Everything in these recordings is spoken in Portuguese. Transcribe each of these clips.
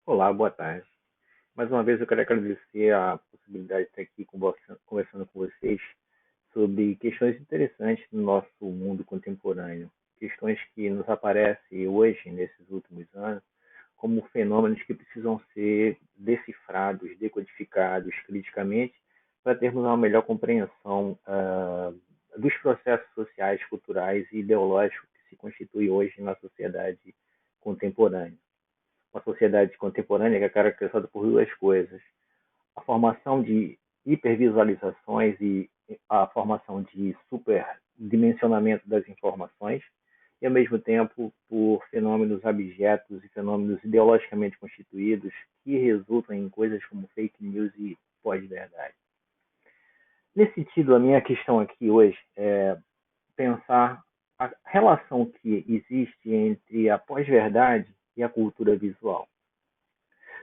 Olá, boa tarde. Mais uma vez eu quero agradecer a possibilidade de estar aqui conversando com vocês sobre questões interessantes do nosso mundo contemporâneo, questões que nos aparecem hoje, nesses últimos anos, como fenômenos que precisam ser decifrados, decodificados criticamente, para termos uma melhor compreensão dos processos sociais, culturais e ideológicos que se constituem hoje na sociedade contemporânea. Uma sociedade contemporânea que é caracterizada por duas coisas: a formação de hipervisualizações e a formação de superdimensionamento das informações, e ao mesmo tempo por fenômenos abjetos e fenômenos ideologicamente constituídos que resultam em coisas como fake news e pós-verdade. Nesse sentido, a minha questão aqui hoje é pensar a relação que existe entre a pós-verdade e a cultura visual.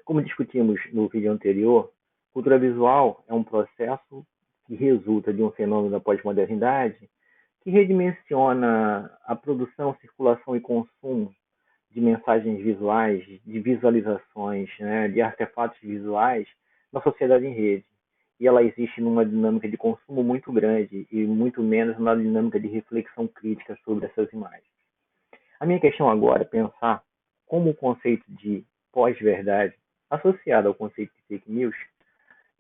Como discutimos no vídeo anterior, cultura visual é um processo que resulta de um fenômeno da pós-modernidade que redimensiona a produção, circulação e consumo de mensagens visuais, de visualizações, né, de artefatos visuais na sociedade em rede. E ela existe numa dinâmica de consumo muito grande e muito menos na dinâmica de reflexão crítica sobre essas imagens. A minha questão agora é pensar como o conceito de pós-verdade, associado ao conceito de fake news,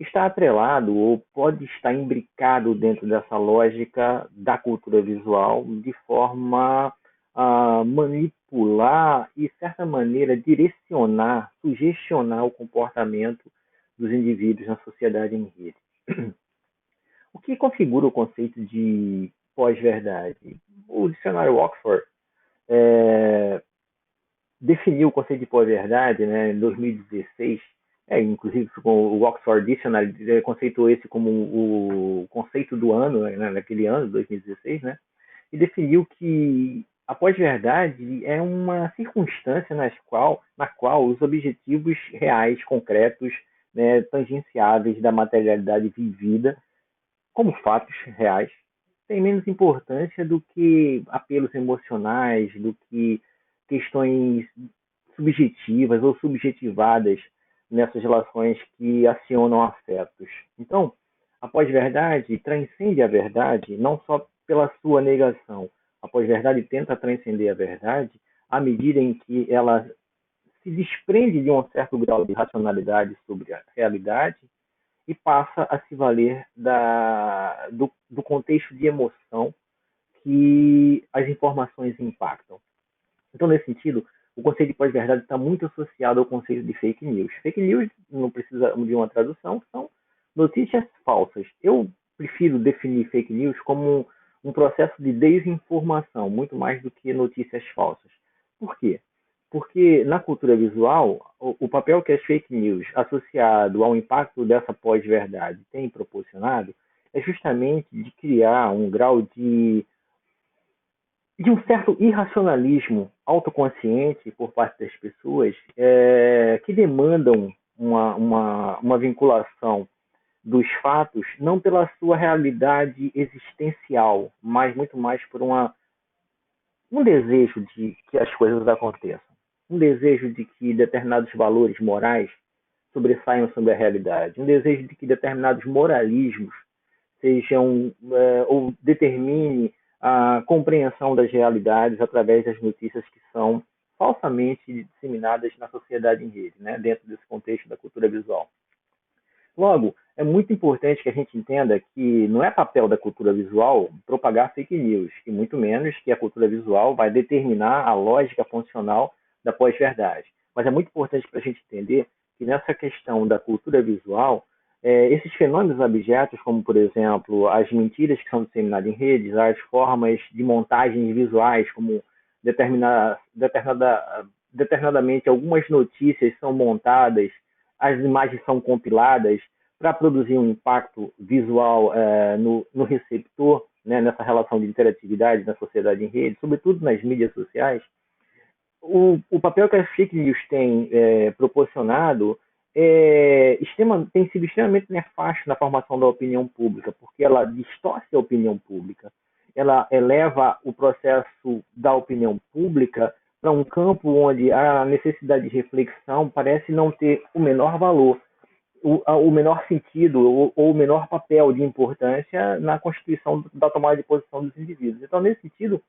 está atrelado ou pode estar imbricado dentro dessa lógica da cultura visual de forma a manipular e, de certa maneira, direcionar, sugestionar o comportamento dos indivíduos na sociedade em rede. O que configura o conceito de pós-verdade? O dicionário Oxford é, definiu o conceito de pós-verdade, né, em 2016, inclusive com o Oxford Dictionary conceituou esse como o conceito do ano, né, naquele ano, 2016, né, e definiu que a pós-verdade é uma circunstância na qual os objetivos reais, concretos, né, tangenciáveis da materialidade vivida, como fatos reais, têm menos importância do que apelos emocionais, do que questões subjetivas ou subjetivadas nessas relações que acionam afetos. Então, a pós-verdade transcende a verdade não só pela sua negação. A pós-verdade tenta transcender a verdade à medida em que ela se desprende de um certo grau de racionalidade sobre a realidade e passa a se valer do contexto de emoção que as informações impactam. Então, nesse sentido, o conceito de pós-verdade está muito associado ao conceito de fake news. Fake news, não precisa de uma tradução, são notícias falsas. Eu prefiro definir fake news como um processo de desinformação, muito mais do que notícias falsas. Por quê? Porque na cultura visual, o papel que as fake news associado ao impacto dessa pós-verdade tem proporcionado é justamente de criar um grau de um certo irracionalismo autoconsciente por parte das pessoas que demandam uma vinculação dos fatos não pela sua realidade existencial, mas muito mais por um desejo de que as coisas aconteçam, um desejo de que determinados valores morais sobressaiam sobre a realidade, um desejo de que determinados moralismos sejam ou determine a compreensão das realidades através das notícias que são falsamente disseminadas na sociedade em rede, né, dentro desse contexto da cultura visual. Logo, é muito importante que a gente entenda que não é papel da cultura visual propagar fake news, e muito menos que a cultura visual vai determinar a lógica funcional da pós-verdade. Mas é muito importante para a gente entender que nessa questão da cultura visual, esses fenômenos abjetos, como por exemplo as mentiras que são disseminadas em redes, as formas de montagens visuais, como determinadamente algumas notícias são montadas, as imagens são compiladas para produzir um impacto visual no receptor, né, nessa relação de interatividade na sociedade em rede, sobretudo nas mídias sociais. O papel que as fake news têm proporcionado tem sido extremamente nefasto na formação da opinião pública, porque ela distorce a opinião pública, ela eleva o processo da opinião pública para um campo onde a necessidade de reflexão parece não ter o menor valor, o menor sentido ou o menor papel de importância na constituição da tomada de posição dos indivíduos. Então, nesse sentido,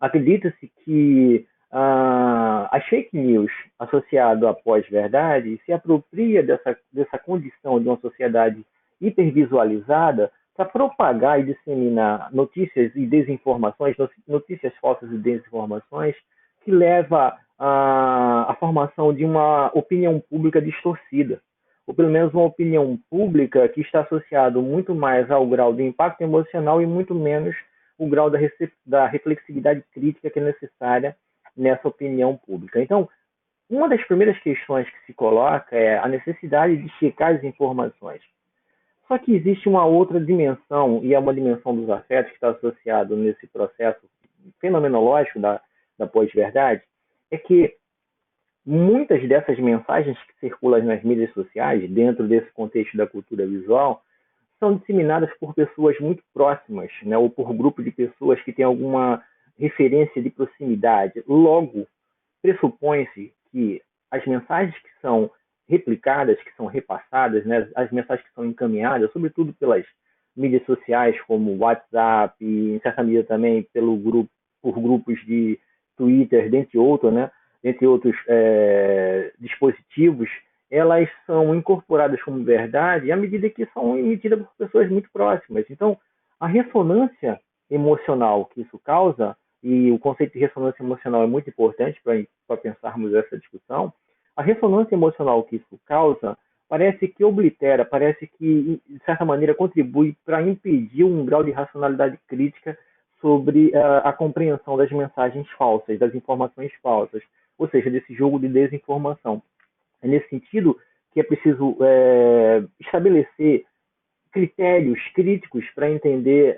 acredita-se que as fake news associado à pós-verdade se apropria dessa condição de uma sociedade hipervisualizada para propagar e disseminar notícias e desinformações, notícias falsas e desinformações, que leva à formação de uma opinião pública distorcida, ou pelo menos uma opinião pública que está associado muito mais ao grau de impacto emocional e muito menos o grau da reflexividade crítica que é necessária nessa opinião pública. Então, uma das primeiras questões que se coloca é a necessidade de checar as informações. Só que existe uma outra dimensão, e é uma dimensão dos afetos que está associado nesse processo fenomenológico da pós-verdade, é que muitas dessas mensagens que circulam nas mídias sociais, dentro desse contexto da cultura visual, são disseminadas por pessoas muito próximas, né, ou por grupo de pessoas que têm alguma referência de proximidade. Logo, pressupõe-se que as mensagens que são replicadas, que são repassadas, né, as mensagens que são encaminhadas, sobretudo pelas mídias sociais como WhatsApp e, em certa medida, também por grupos de Twitter, dentre outros dispositivos, elas são incorporadas como verdade à medida que são emitidas por pessoas muito próximas. Então, a ressonância emocional que isso causa, e o conceito de ressonância emocional é muito importante para pensarmos essa discussão, a ressonância emocional que isso causa parece que oblitera, parece que, de certa maneira, contribui para impedir um grau de racionalidade crítica sobre a compreensão das mensagens falsas, das informações falsas, ou seja, desse jogo de desinformação. É nesse sentido que é preciso estabelecer critérios críticos para entender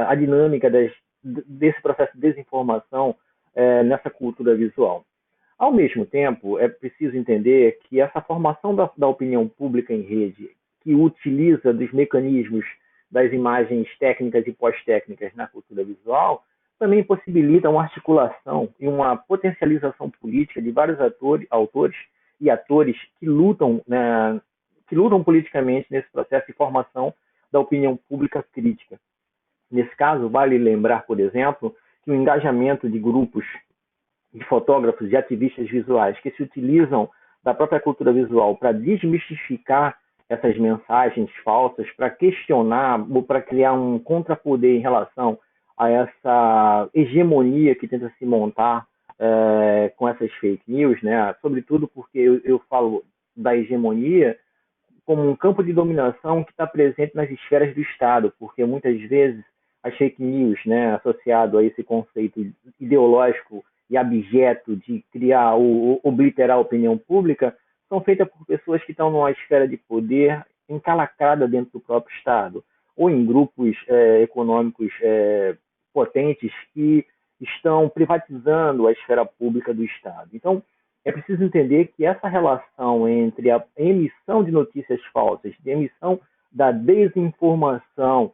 a dinâmica desse processo de desinformação nessa cultura visual. Ao mesmo tempo, é preciso entender que essa formação da opinião pública em rede, que utiliza dos mecanismos das imagens técnicas e pós-técnicas na cultura visual, também possibilita uma articulação e uma potencialização política de vários autores e atores que lutam politicamente nesse processo de formação da opinião pública crítica. Nesse caso, vale lembrar, por exemplo, que o engajamento de grupos de fotógrafos e ativistas visuais que se utilizam da própria cultura visual para desmistificar essas mensagens falsas, para questionar ou para criar um contrapoder em relação a essa hegemonia que tenta se montar com essas fake news, né? Sobretudo porque eu falo da hegemonia como um campo de dominação que está presente nas esferas do Estado, porque muitas vezes as fake news, né, associado a esse conceito ideológico e abjeto de criar ou obliterar a opinião pública, são feitas por pessoas que estão numa esfera de poder encalacrada dentro do próprio Estado, ou em grupos econômicos potentes que estão privatizando a esfera pública do Estado. Então, é preciso entender que essa relação entre a emissão de notícias falsas, de emissão da desinformação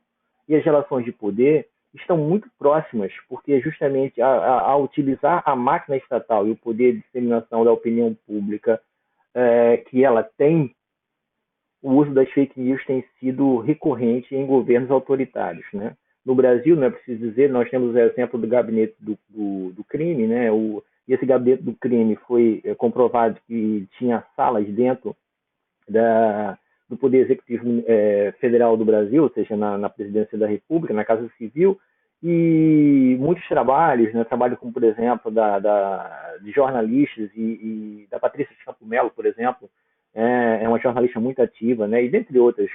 e as relações de poder estão muito próximas, porque justamente a utilizar a máquina estatal e o poder de disseminação da opinião pública que ela tem, o uso das fake news tem sido recorrente em governos autoritários, né? No Brasil, não é preciso dizer, nós temos o exemplo do gabinete do crime, né? E esse gabinete do crime foi comprovado que tinha salas dentro do Poder Executivo Federal do Brasil, ou seja, na Presidência da República, na Casa Civil, e muitos trabalhos, né, trabalho como, por exemplo, de jornalistas e da Patrícia de Campo Melo, por exemplo, é uma jornalista muito ativa, né, e dentre outras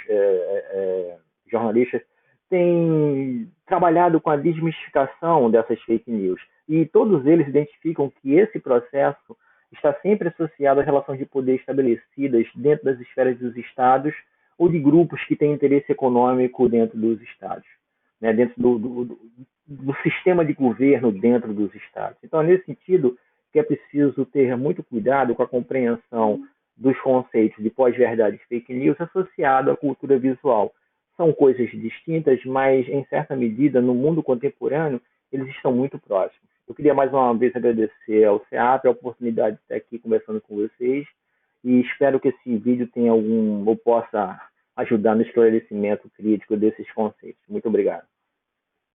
jornalistas, tem trabalhado com a desmistificação dessas fake news. E todos eles identificam que esse processo está sempre associado às relações de poder estabelecidas dentro das esferas dos estados ou de grupos que têm interesse econômico dentro dos estados, né, dentro do sistema de governo dentro dos estados. Então, é nesse sentido que é preciso ter muito cuidado com a compreensão dos conceitos de pós-verdade e fake news associado à cultura visual. São coisas distintas, mas, em certa medida, no mundo contemporâneo, eles estão muito próximos. Eu queria mais uma vez agradecer ao SEAP a oportunidade de estar aqui conversando com vocês e espero que esse vídeo tenha ou possa ajudar no esclarecimento crítico desses conceitos. Muito obrigado.